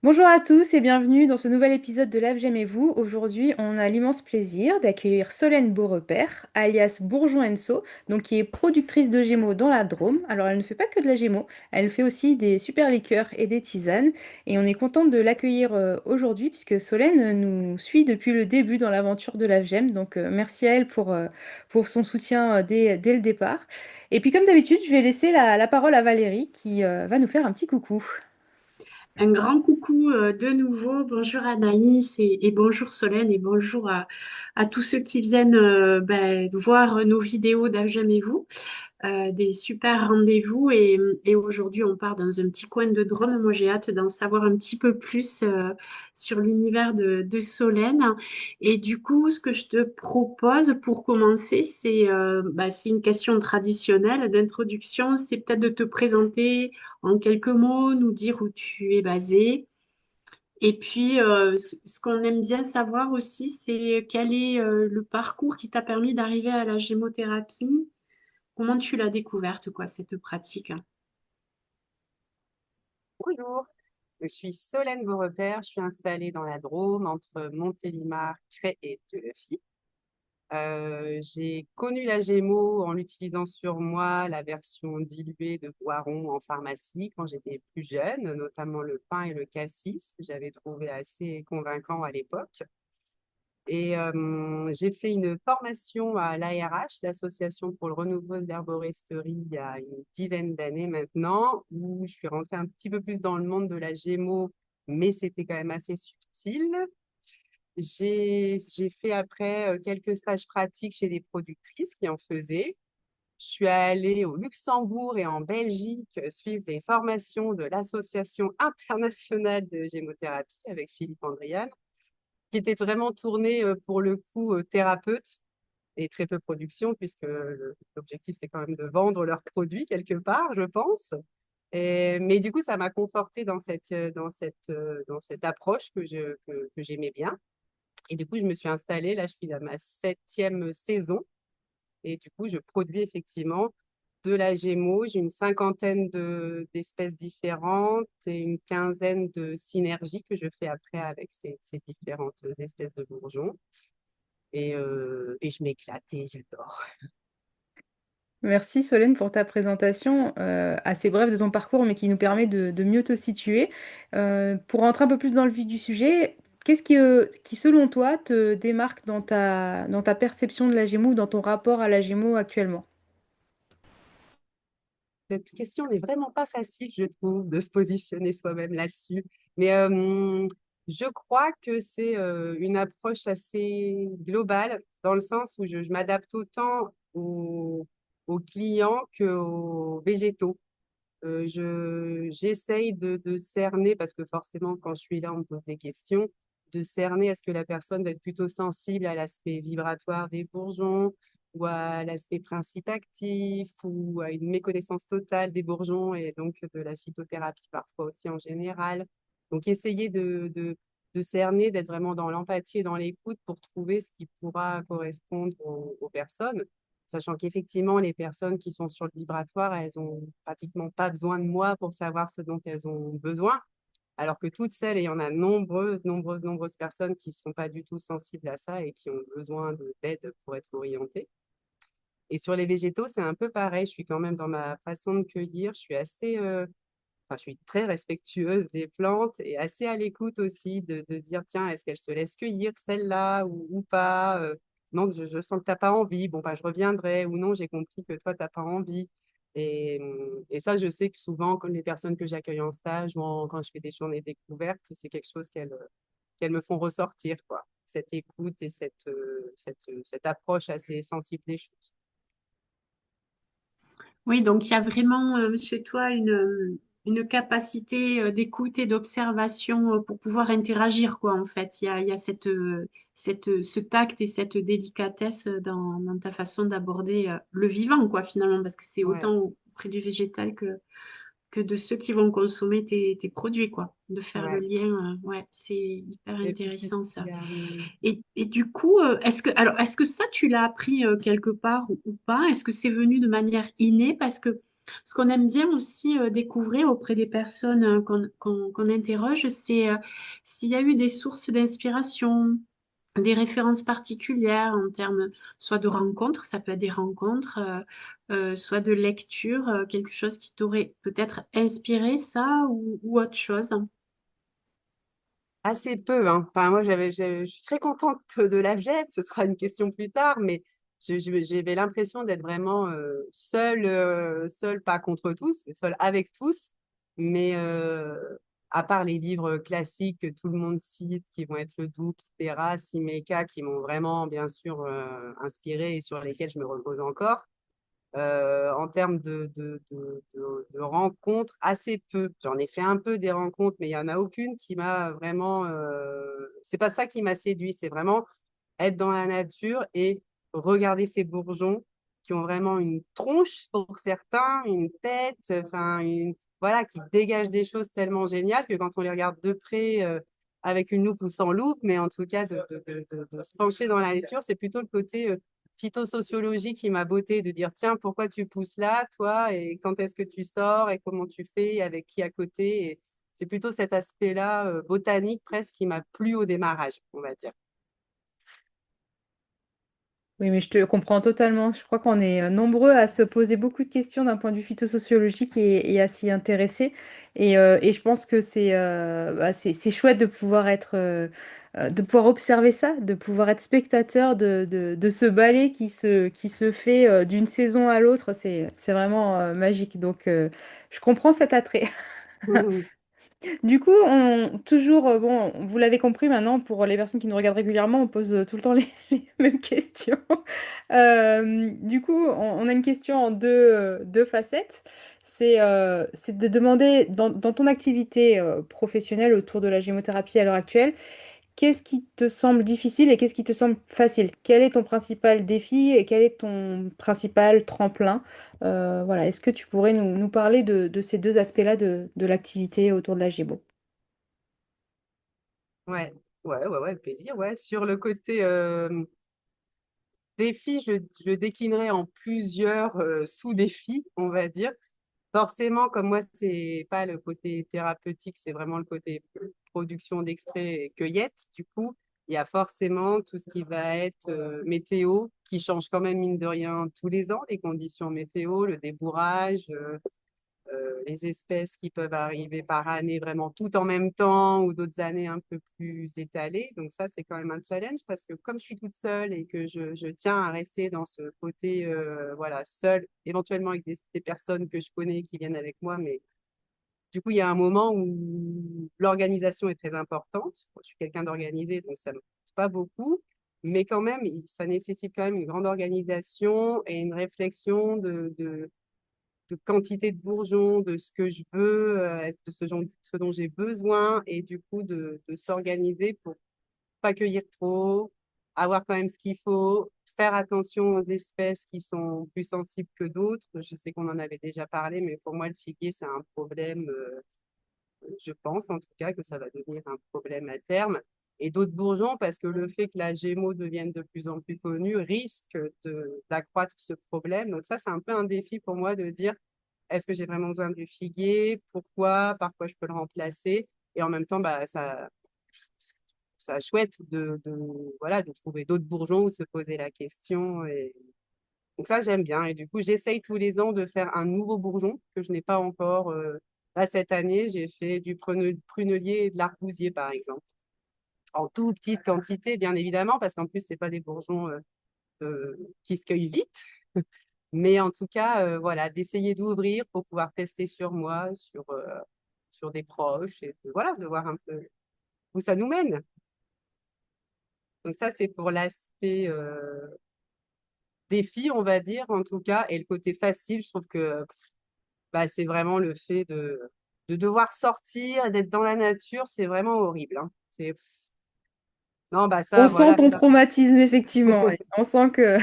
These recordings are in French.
Bonjour à tous et bienvenue dans ce nouvel épisode de Lave J'aime et vous. Aujourd'hui, on a l'immense plaisir d'accueillir Solène Beaurepaire, alias Bourgeon So, donc qui est productrice de Gémeaux dans la Drôme. Alors, elle ne fait pas que de la Gémeaux, elle fait aussi des super liqueurs et des tisanes. Et on est contente de l'accueillir aujourd'hui puisque Solène nous suit depuis le début dans l'aventure de Lave J'aime. Donc, merci à elle pour son soutien dès le départ. Et puis, comme d'habitude, je vais laisser la parole à Valérie qui va nous faire un petit coucou. Un grand coucou de nouveau. Bonjour Anaïs et bonjour Solène et bonjour à tous ceux qui viennent voir nos vidéos d'Aimez-vous, des super rendez-vous. Et aujourd'hui, on part dans un petit coin de Drôme. Moi, j'ai hâte d'en savoir un petit peu plus sur l'univers de Solène. Et du coup, ce que je te propose pour commencer, c'est une question traditionnelle d'introduction. C'est peut-être de te présenter en quelques mots, nous dire où tu es basé. Et puis, ce qu'on aime bien savoir aussi, c'est quel est le parcours qui t'a permis d'arriver à la gémothérapie. Comment tu l'as découverte, quoi, cette pratique? Bonjour, je suis Solène Beaurepaire, je suis installée dans la Drôme entre Montélimar, Crest et Dieulefit. J'ai connu la Gémeaux en l'utilisant sur moi, la version diluée de Boiron en pharmacie quand j'étais plus jeune, notamment le pin et le cassis, que j'avais trouvé assez convaincant à l'époque. Et j'ai fait une formation à l'ARH, l'Association pour le renouveau de l'herboristerie, il y a une dizaine d'années maintenant, où je suis rentrée un petit peu plus dans le monde de la Gémeaux, mais c'était quand même assez subtil. J'ai fait après quelques stages pratiques chez des productrices qui en faisaient. Je suis allée au Luxembourg et en Belgique suivre les formations de l'Association internationale de gémothérapie avec Philippe Andrian, qui était vraiment tourné pour le coup thérapeute et très peu production, puisque l'objectif c'est quand même de vendre leurs produits quelque part, je pense. Mais du coup, ça m'a confortée dans cette approche que j'aimais bien. Et du coup, je me suis installée, là je suis à ma septième saison, et du coup, je produis effectivement de la Gémeaux. J'ai une cinquantaine d'espèces différentes et une quinzaine de synergies que je fais après avec ces différentes espèces de bourgeons. Et je m'éclate et j'adore. Merci Solène pour ta présentation assez brève de ton parcours, mais qui nous permet de mieux te situer. Pour rentrer un peu plus dans le vif du sujet, qu'est-ce qui, selon toi, te démarque dans ta perception de la Gémeaux ou dans ton rapport à la Gémeaux actuellement? Cette question n'est vraiment pas facile, je trouve, de se positionner soi-même là-dessus. Mais je crois que c'est une approche assez globale, dans le sens où je m'adapte autant aux clients qu'aux végétaux. J'essaye de cerner, parce que forcément, quand je suis là, on me pose des questions, de cerner est-ce que la personne va être plutôt sensible à l'aspect vibratoire des bourgeons ou à l'aspect principe actif ou à une méconnaissance totale des bourgeons et donc de la phytothérapie parfois aussi en général. Donc, essayer de cerner, d'être vraiment dans l'empathie et dans l'écoute pour trouver ce qui pourra correspondre aux personnes. Sachant qu'effectivement, les personnes qui sont sur le vibratoire, elles ont pratiquement pas besoin de moi pour savoir ce dont elles ont besoin. Alors que toutes celles, et il y en a nombreuses personnes qui ne sont pas du tout sensibles à ça et qui ont besoin d'aide pour être orientées. Et sur les végétaux, c'est un peu pareil. Je suis quand même dans ma façon de cueillir. Je suis très respectueuse des plantes et assez à l'écoute aussi de dire, tiens, est-ce qu'elle se laisse cueillir celle-là ou pas non, je sens que tu n'as pas envie. Bon, bah, je reviendrai. Ou non, j'ai compris que toi, tu n'as pas envie. Et ça, je sais que souvent, quand les personnes que j'accueille en stage ou quand je fais des journées découvertes, c'est quelque chose qu'elles me font ressortir, quoi. Cette écoute et cette approche assez sensible des choses. Oui, donc il y a vraiment chez toi une capacité d'écoute et d'observation pour pouvoir interagir, quoi, en fait. Il y a ce tact et cette délicatesse dans ta façon d'aborder le vivant, quoi, finalement, parce que c'est Ouais, autant auprès du végétal que de ceux qui vont consommer tes produits, quoi. De faire le ouais. lien, ouais, c'est hyper Et puis, intéressant, ça. il y a, Et du coup, est-ce que ça, tu l'as appris quelque part ou pas? Est-ce que c'est venu de manière innée? Parce que Ce qu'on aime bien aussi découvrir auprès des personnes qu'on interroge, c'est s'il y a eu des sources d'inspiration, des références particulières en termes soit de rencontres, ça peut être des rencontres, soit de lecture, quelque chose qui t'aurait peut-être inspiré ça ou autre chose. Assez peu, hein. Enfin, moi, je suis très contente de l'AFGEM. Ce sera une question plus tard, mais j'avais l'impression d'être vraiment seule, pas contre tous, mais seule avec tous. Mais à part les livres classiques que tout le monde cite, qui vont être Le Doubs, Terra, Simeka, qui m'ont vraiment, bien sûr, inspirée et sur lesquels je me repose encore. En termes de rencontres, assez peu. J'en ai fait un peu des rencontres, mais il n'y en a aucune qui m'a vraiment. C'est pas ça qui m'a séduit, c'est vraiment être dans la nature et regarder ces bourgeons qui ont vraiment une tronche pour certains, une tête, enfin, voilà, qui dégagent des choses tellement géniales que quand on les regarde de près, avec une loupe ou sans loupe, mais en tout cas de se pencher dans la nature, c'est plutôt le côté phytosociologie qui m'a botté, de dire tiens, pourquoi tu pousses là, toi, et quand est-ce que tu sors, et comment tu fais, et avec qui à côté. Et c'est plutôt cet aspect-là, botanique presque, qui m'a plu au démarrage, on va dire. Oui, mais je te comprends totalement. Je crois qu'on est nombreux à se poser beaucoup de questions d'un point de vue phytosociologique et à s'y intéresser. Et je pense que c'est chouette de pouvoir de pouvoir observer ça, de pouvoir être spectateur de ce ballet qui se fait d'une saison à l'autre. C'est vraiment magique. Donc, je comprends cet attrait. Du coup, toujours, bon, vous l'avez compris maintenant, pour les personnes qui nous regardent régulièrement, on pose tout le temps les mêmes questions. Du coup, on a une question en deux facettes. C'est de demander, dans ton activité professionnelle autour de la gémothérapie à l'heure actuelle, qu'est-ce qui te semble difficile et qu'est-ce qui te semble facile? Quel est ton principal défi et quel est ton principal tremplin? Voilà, est-ce que tu pourrais nous parler de ces deux aspects-là de l'activité autour de la gémo? Ouais, ouais, avec plaisir, ouais. Sur le côté défi, je le déclinerai en plusieurs sous-défis, on va dire. Forcément, comme moi, c'est pas le côté thérapeutique, c'est vraiment le côté production d'extraits et cueillette. Du coup, il y a forcément tout ce qui va être météo, qui change quand même, mine de rien, tous les ans, les conditions météo, le débourrage, les espèces qui peuvent arriver par année vraiment tout en même temps ou d'autres années un peu plus étalées. Donc ça, c'est quand même un challenge parce que comme je suis toute seule et que je tiens à rester dans ce côté, voilà, seule, éventuellement avec des personnes que je connais qui viennent avec moi, mais du coup, il y a un moment où l'organisation est très importante. Moi, je suis quelqu'un d'organisé, donc ça ne me coûte pas beaucoup. Mais quand même, ça nécessite quand même une grande organisation et une réflexion de quantité de bourgeons, de ce que je veux, de ce dont j'ai besoin, et du coup de s'organiser pour pas cueillir trop, avoir quand même ce qu'il faut, faire attention aux espèces qui sont plus sensibles que d'autres. Je sais qu'on en avait déjà parlé, mais pour moi, le figuier, c'est un problème, je pense en tout cas que ça va devenir un problème à terme. Et d'autres bourgeons, parce que le fait que la Gémeaux devienne de plus en plus connue risque d'accroître ce problème. Donc ça, c'est un peu un défi pour moi de dire, est-ce que j'ai vraiment besoin du figuier? Pourquoi? Par quoi je peux le remplacer? Et en même temps, bah, ça chouette voilà, de trouver d'autres bourgeons ou de se poser la question. Et... Donc ça, j'aime bien. Et du coup, j'essaye tous les ans de faire un nouveau bourgeon que je n'ai pas encore. Là, cette année, j'ai fait du prunelier et de l'argousier, par exemple. En tout petite quantité, bien évidemment, parce qu'en plus, c'est pas des bourgeons qui se cueillent vite. Mais en tout cas, voilà, d'essayer d'ouvrir pour pouvoir tester sur moi, sur des proches, et voilà, de voir un peu où ça nous mène. Donc ça, c'est pour l'aspect défi, on va dire, en tout cas. Et le côté facile, je trouve que bah, c'est vraiment le fait de devoir sortir et d'être dans la nature, c'est vraiment horrible, hein. Non, bah On ça, sent voilà, ton ça. traumatisme, effectivement. Ouais. On sent que...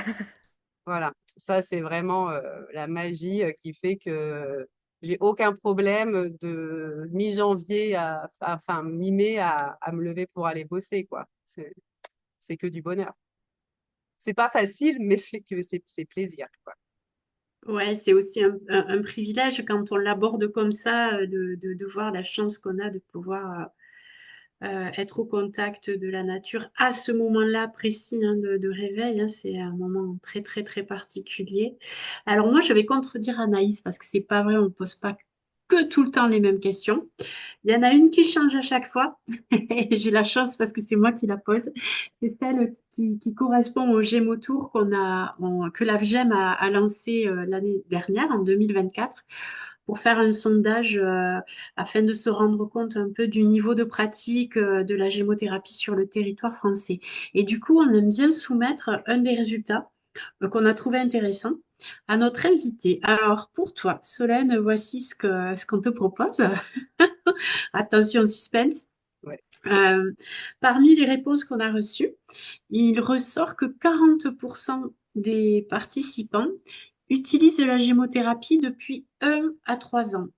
Voilà, ça c'est vraiment la magie qui fait que j'ai aucun problème de mi-janvier enfin mi-mai à me lever pour aller bosser, quoi. C'est que du bonheur. C'est pas facile, mais c'est plaisir, quoi. Ouais, c'est aussi un privilège quand on l'aborde comme ça, de voir la chance qu'on a de pouvoir être au contact de la nature à ce moment-là précis hein, de réveil. Hein. C'est un moment très, très, très particulier. Alors moi, je vais contredire Anaïs parce que c'est pas vrai, on ne pose pas que tout le temps les mêmes questions. Il y en a une qui change à chaque fois. Et j'ai la chance parce que c'est moi qui la pose. C'est celle qui correspond au Gémeaux Tour que l'AFGEM a lancé l'année dernière, en 2024, pour faire un sondage afin de se rendre compte un peu du niveau de pratique de la gémothérapie sur le territoire français. Et du coup, on aime bien soumettre un des résultats qu'on a trouvé intéressant à notre invité. Alors, pour toi, Solène, voici ce qu'on te propose. Attention, suspense. Ouais. Euh, Parmi les réponses qu'on a reçues, il ressort que 40% des participants utilisent la gémothérapie depuis 1 à 3 ans,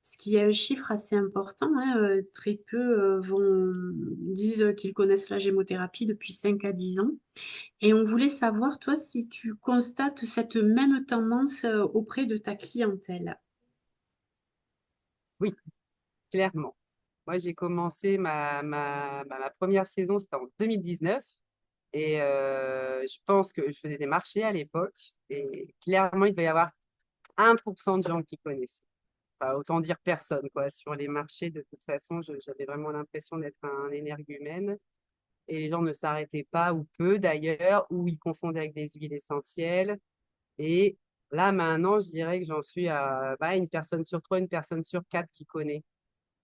ce qui est un chiffre assez important. Hein. Très peu disent qu'ils connaissent la gémothérapie depuis 5 à 10 ans. Et on voulait savoir, toi, si tu constates cette même tendance auprès de ta clientèle. Oui, clairement. Moi, j'ai commencé ma première saison, c'était en 2019. Et je pense que je faisais des marchés à l'époque. Et clairement, il devait y avoir 1% de gens qui connaissaient. Enfin, autant dire personne, quoi. Sur les marchés, de toute façon, j'avais vraiment l'impression d'être un énergumène. Et les gens ne s'arrêtaient pas, ou peu d'ailleurs, ou ils confondaient avec des huiles essentielles. Et là, maintenant, je dirais que j'en suis à bah, une personne sur trois, une personne sur quatre qui connaît.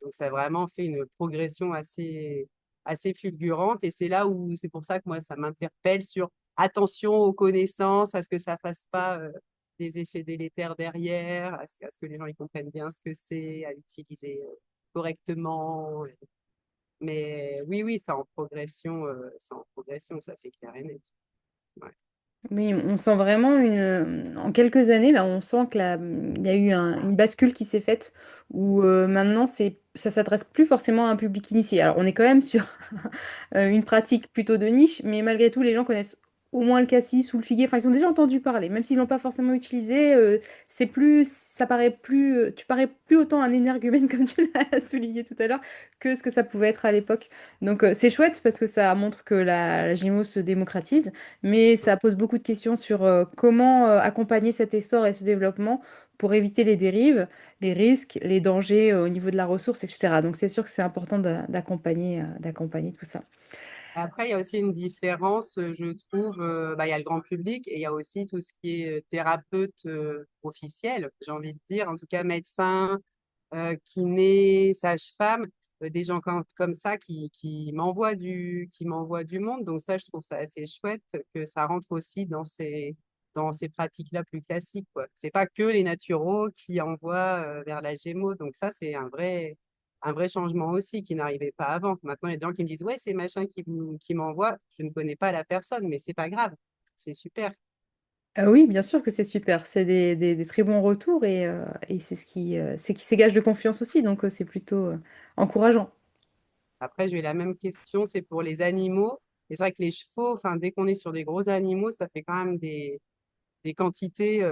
Donc, ça a vraiment fait une progression assez fulgurante. Et c'est là où, c'est pour ça que moi, ça m'interpelle sur attention aux connaissances, à ce que ça ne fasse pas des effets délétères derrière, à ce que les gens ils comprennent bien ce que c'est, à l'utiliser correctement. Mais oui, oui, c'est en progression, ça c'est clair et net. Ouais. Oui, on sent vraiment en quelques années, là, on sent il y a eu une bascule qui s'est faite où maintenant, ça s'adresse plus forcément à un public initié. Alors, on est quand même sur une pratique plutôt de niche, mais malgré tout, les gens connaissent au moins le cassis ou le figuier. Enfin, ils ont déjà entendu parler, même s'ils l'ont pas forcément utilisé. Ça paraît plus, tu parais plus autant un énergumène comme tu l'as souligné tout à l'heure que ce que ça pouvait être à l'époque. Donc, c'est chouette parce que ça montre que la GMO se démocratise, mais ça pose beaucoup de questions sur comment accompagner cet essor et ce développement pour éviter les dérives, les risques, les dangers au niveau de la ressource, etc. Donc c'est sûr que c'est important d'accompagner tout ça. Après, il y a aussi une différence, je trouve, bah, il y a le grand public et il y a aussi tout ce qui est thérapeute officiel, j'ai envie de dire, en tout cas médecin, kiné, sage-femme, des gens comme ça qui m'envoient du monde. Donc ça, je trouve ça assez chouette que ça rentre aussi dans ces pratiques-là plus classiques, quoi. C'est pas que les naturaux qui envoient vers la Gémeaux. Donc ça, c'est un vrai changement aussi qui n'arrivait pas avant. Maintenant, il y a des gens qui me disent, ouais, c'est machin qui m'envoie. Je ne connais pas la personne, mais c'est pas grave. C'est super. Oui, bien sûr que c'est super. C'est des très bons retours et c'est qui gage de confiance aussi. Donc c'est plutôt encourageant. Après, j'ai eu la même question, c'est pour les animaux. Et c'est vrai que les chevaux, enfin, dès qu'on est sur des gros animaux, ça fait quand même des quantités.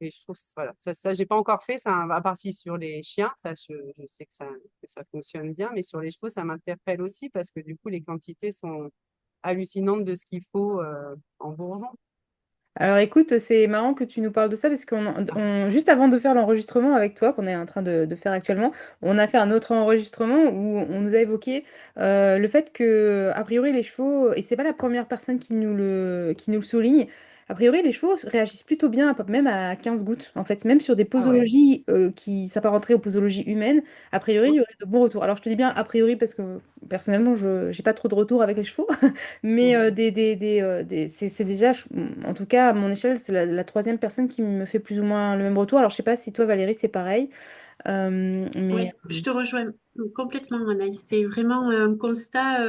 Et je trouve, voilà, ça j'ai pas encore fait, ça, à part si sur les chiens, ça, je sais que ça fonctionne bien, mais sur les chevaux, ça m'interpelle aussi parce que du coup, les quantités sont hallucinantes de ce qu'il faut en bourgeon. Alors écoute, c'est marrant que tu nous parles de ça parce juste avant de faire l'enregistrement avec toi, qu'on est en train de faire actuellement, on a fait un autre enregistrement où on nous a évoqué le fait que, a priori, les chevaux, et c'est pas la première personne qui nous le souligne, a priori, les chevaux réagissent plutôt bien, même à 15 gouttes. En fait, même sur des Ah ouais. posologies qui s'apparenteraient aux posologies humaines, a priori, il y aurait de bons retours. Alors je te dis bien a priori parce que personnellement, je n'ai pas trop de retours avec les chevaux. Mais Mhm. c'est déjà, en tout cas, à mon échelle, c'est la troisième personne qui me fait plus ou moins le même retour. Alors, je sais pas si toi, Valérie, c'est pareil. Mais Oui, je te rejoins complètement, Anaïs. C'est vraiment un constat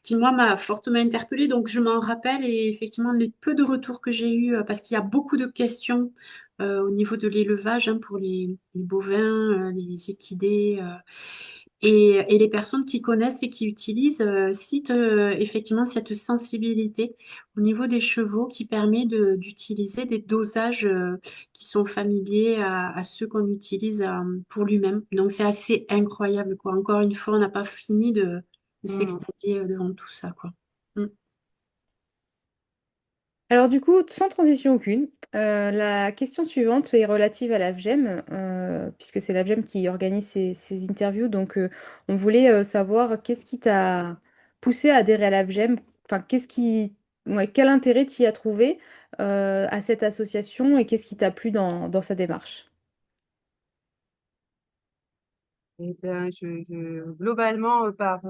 qui, moi, m'a fortement interpellée. Donc, je m'en rappelle et effectivement, les peu de retours que j'ai eus, parce qu'il y a beaucoup de questions au niveau de l'élevage hein, pour les bovins, les équidés. Et les personnes qui connaissent et qui utilisent citent effectivement cette sensibilité au niveau des chevaux qui permet d'utiliser des dosages qui sont familiers à ceux qu'on utilise pour lui-même. Donc c'est assez incroyable, quoi. Encore une fois, on n'a pas fini de Mm. s'extasier devant tout ça, quoi. Mm. Alors du coup, sans transition aucune, la question suivante est relative à la l'AFGEM, puisque c'est la l'AFGEM qui organise ces interviews. Donc on voulait savoir qu'est-ce qui t'a poussé à adhérer à la l'AFGEM, enfin ouais, quel intérêt tu y as trouvé à cette association et qu'est-ce qui t'a plu dans sa démarche. Eh bien, globalement, par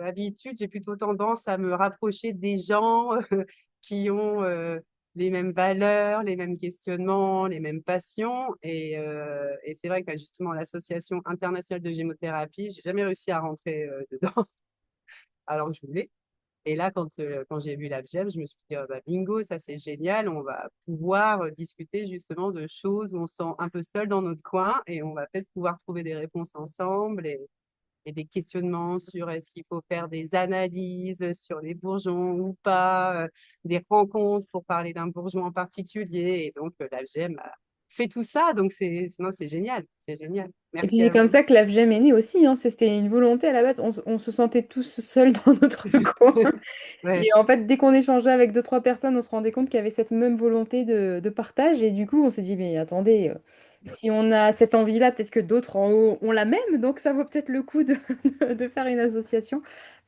habitude, j'ai plutôt tendance à me rapprocher des gens qui ont les mêmes valeurs, les mêmes questionnements, les mêmes passions. Et c'est vrai que bah, justement, l'Association internationale de gémothérapie, j'ai jamais réussi à rentrer dedans alors que je voulais. Et là, quand j'ai vu l'ABGEM, je me suis dit, oh, bah, bingo, ça c'est génial, on va pouvoir discuter justement de choses où on se sent un peu seul dans notre coin et on va peut-être pouvoir trouver des réponses ensemble et des questionnements sur est-ce qu'il faut faire des analyses sur les bourgeons ou pas, des rencontres pour parler d'un bourgeon en particulier. Et donc, l'ABGEM a fait tout ça, donc non, c'est génial. Et puis Merci c'est à comme vous. ça que la l'AFGEM est née aussi, hein. C'était une volonté à la base. On se sentait tous seuls dans notre coin. Ouais. Et en fait, dès qu'on échangeait avec deux, trois personnes, on se rendait compte qu'il y avait cette même volonté de partage. Et du coup, on s'est dit, mais attendez, si on a cette envie-là, peut-être que d'autres ont la même. Donc, ça vaut peut-être le coup de faire une association.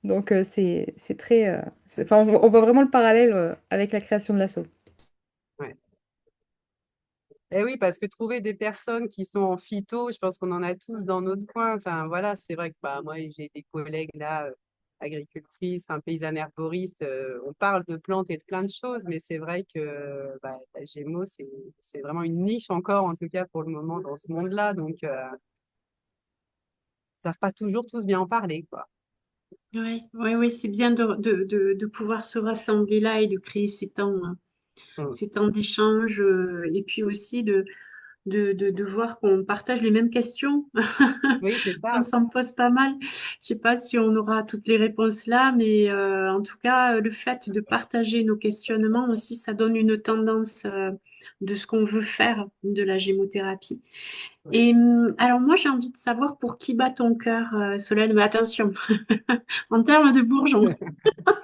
Donc, c'est très... enfin, on voit vraiment le parallèle avec la création de l'asso. Ouais. Eh oui, parce que trouver des personnes qui sont en phyto, je pense qu'on en a tous dans notre coin. Enfin, voilà, c'est vrai que bah, moi, j'ai des collègues là, agricultrices, paysannes herboristes. On parle de plantes et de plein de choses, mais c'est vrai que bah, la Gémeaux, c'est vraiment une niche encore, en tout cas pour le moment, dans ce monde-là. Donc, ils savent pas toujours tous bien en parler, quoi. Ouais, ouais, ouais, c'est bien de pouvoir se rassembler là et de créer Mm. ces temps d'échange et puis aussi de voir qu'on partage les mêmes questions. Oui, c'est On ça. s'en pose pas mal. Je sais pas si on aura toutes les réponses là, mais en tout cas, le fait de partager nos questionnements aussi, ça donne une tendance de ce qu'on veut faire de la gémothérapie. Ouais. Et alors moi, j'ai envie de savoir pour qui bat ton cœur, Solène, mais attention, en termes de bourgeons,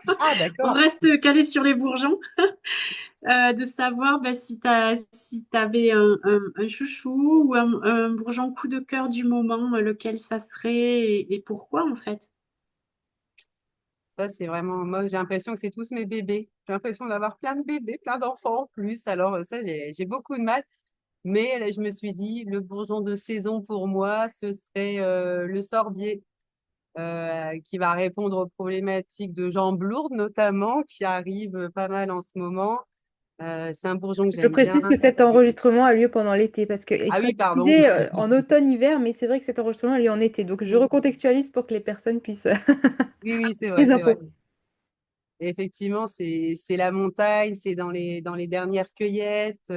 Ah, on d'accord. reste calé sur les bourgeons. De savoir bah, si tu avais un chouchou ou un bourgeon coup de cœur du moment, lequel ça serait et pourquoi en fait. Ça, c'est vraiment, moi, j'ai l'impression que c'est tous mes bébés. J'ai l'impression d'avoir plein de bébés, plein d'enfants en plus. Alors, ça, j'ai beaucoup de mal. Mais là, je me suis dit, le bourgeon de saison pour moi, ce serait le sorbier, qui va répondre aux problématiques de jambes lourdes, notamment, qui arrivent pas mal en ce moment. C'est un bourgeon que Je j'aime bien. précise que cet enregistrement a lieu pendant l'été, parce que il Ah serait oui, pardon. diffusé en automne-hiver, mais c'est vrai que cet enregistrement a lieu en été. Donc je recontextualise pour que les personnes puissent Oui, oui, c'est vrai, les c'est vrai. infos. Et effectivement, c'est la montagne, c'est dans les dernières cueillettes.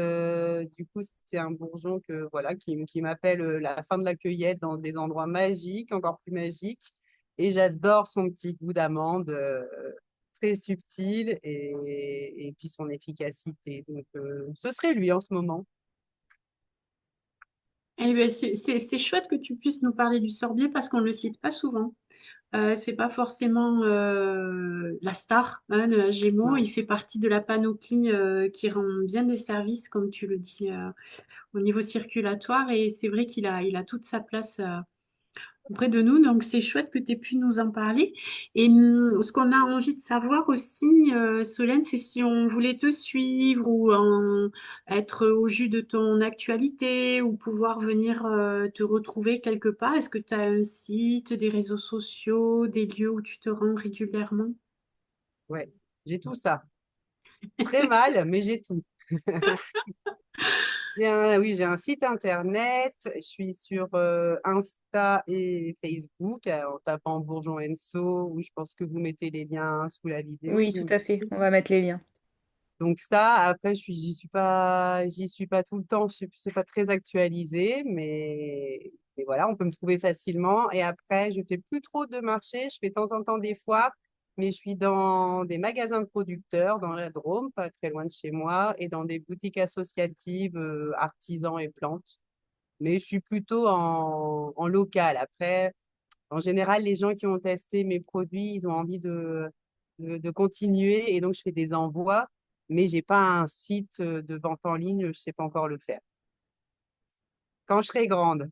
Du coup, c'est un bourgeon que voilà qui m'appelle la fin de la cueillette dans des endroits magiques, encore plus magiques. Et j'adore son petit goût d'amande, très subtil et puis son efficacité. Donc, ce serait lui en ce moment. Eh ben, c'est chouette que tu puisses nous parler du sorbier parce qu'on ne le cite pas souvent. C'est pas forcément la star hein, de la Gémeaux. Non. Il fait partie de la panoplie qui rend bien des services, comme tu le dis, au niveau circulatoire. Et c'est vrai il a toute sa place auprès de nous. Donc, c'est chouette que tu aies pu nous en parler. Et ce qu'on a envie de savoir aussi, Solène, c'est si on voulait te suivre ou être au jus de ton actualité ou pouvoir venir te retrouver quelque part. Est-ce que tu as un site, des réseaux sociaux, des lieux où tu te rends régulièrement? Ouais, j'ai tout ça. Très mal, mais j'ai tout. Oui, j'ai un site internet. Je suis sur Insta et Facebook en tapant Bourgeon Enso, où je pense que vous mettez les liens sous la vidéo, Oui, tout à fait. j'imagine. On va mettre les liens. Donc ça, après, j'y suis pas tout le temps, c'est pas très actualisé, mais voilà, on peut me trouver facilement. Et après, je fais plus trop de marché, je fais de temps en temps des foires, mais je suis dans des magasins de producteurs dans la Drôme, pas très loin de chez moi, et dans des boutiques associatives, artisans et plantes. Mais je suis plutôt en local. Après, en général, les gens qui ont testé mes produits, ils ont envie de continuer et donc je fais des envois, mais j'ai pas un site de vente en ligne, je sais pas encore le faire. Quand je serai grande,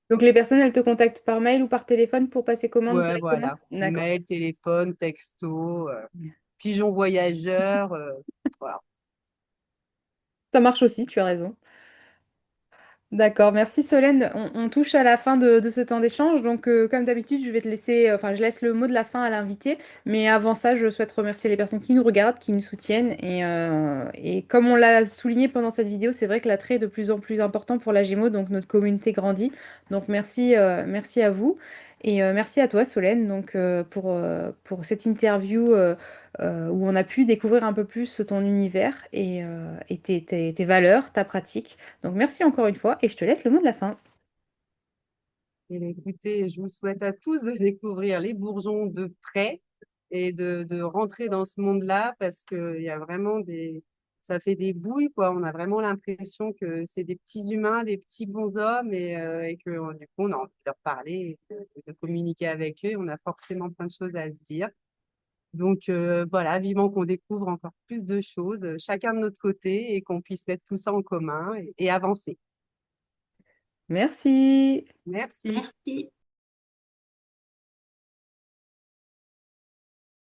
Donc les personnes, elles te contactent par mail ou par téléphone pour passer commande ouais, directement? voilà. D'accord. Mail, téléphone, texto, pigeon voyageur, voilà. Ça marche aussi, tu as raison. D'accord, merci Solène. On touche à la fin de ce temps d'échange, donc comme d'habitude, je vais te laisser, enfin je laisse le mot de la fin à l'invité, mais avant ça, je souhaite remercier les personnes qui nous regardent, qui nous soutiennent, et comme on l'a souligné pendant cette vidéo, c'est vrai que l'attrait est de plus en plus important pour la Gémeaux, donc notre communauté grandit, donc merci, merci à vous, et merci à toi Solène, donc pour cette interview où on a pu découvrir un peu plus ton univers et tes valeurs, ta pratique. Donc merci encore une fois et je te laisse le mot de la fin. Et écoutez, je vous souhaite à tous de découvrir les bourgeons de près et de rentrer dans ce monde-là parce qu'il y a vraiment ça fait des boules, quoi. On a vraiment l'impression que c'est des petits humains, des petits bonshommes et que du coup, on a envie de leur parler, de communiquer avec eux. On a forcément plein de choses à se dire. Donc voilà, vivement qu'on découvre encore plus de choses, chacun de notre côté, et qu'on puisse mettre tout ça en commun et avancer. Merci. Merci. Merci.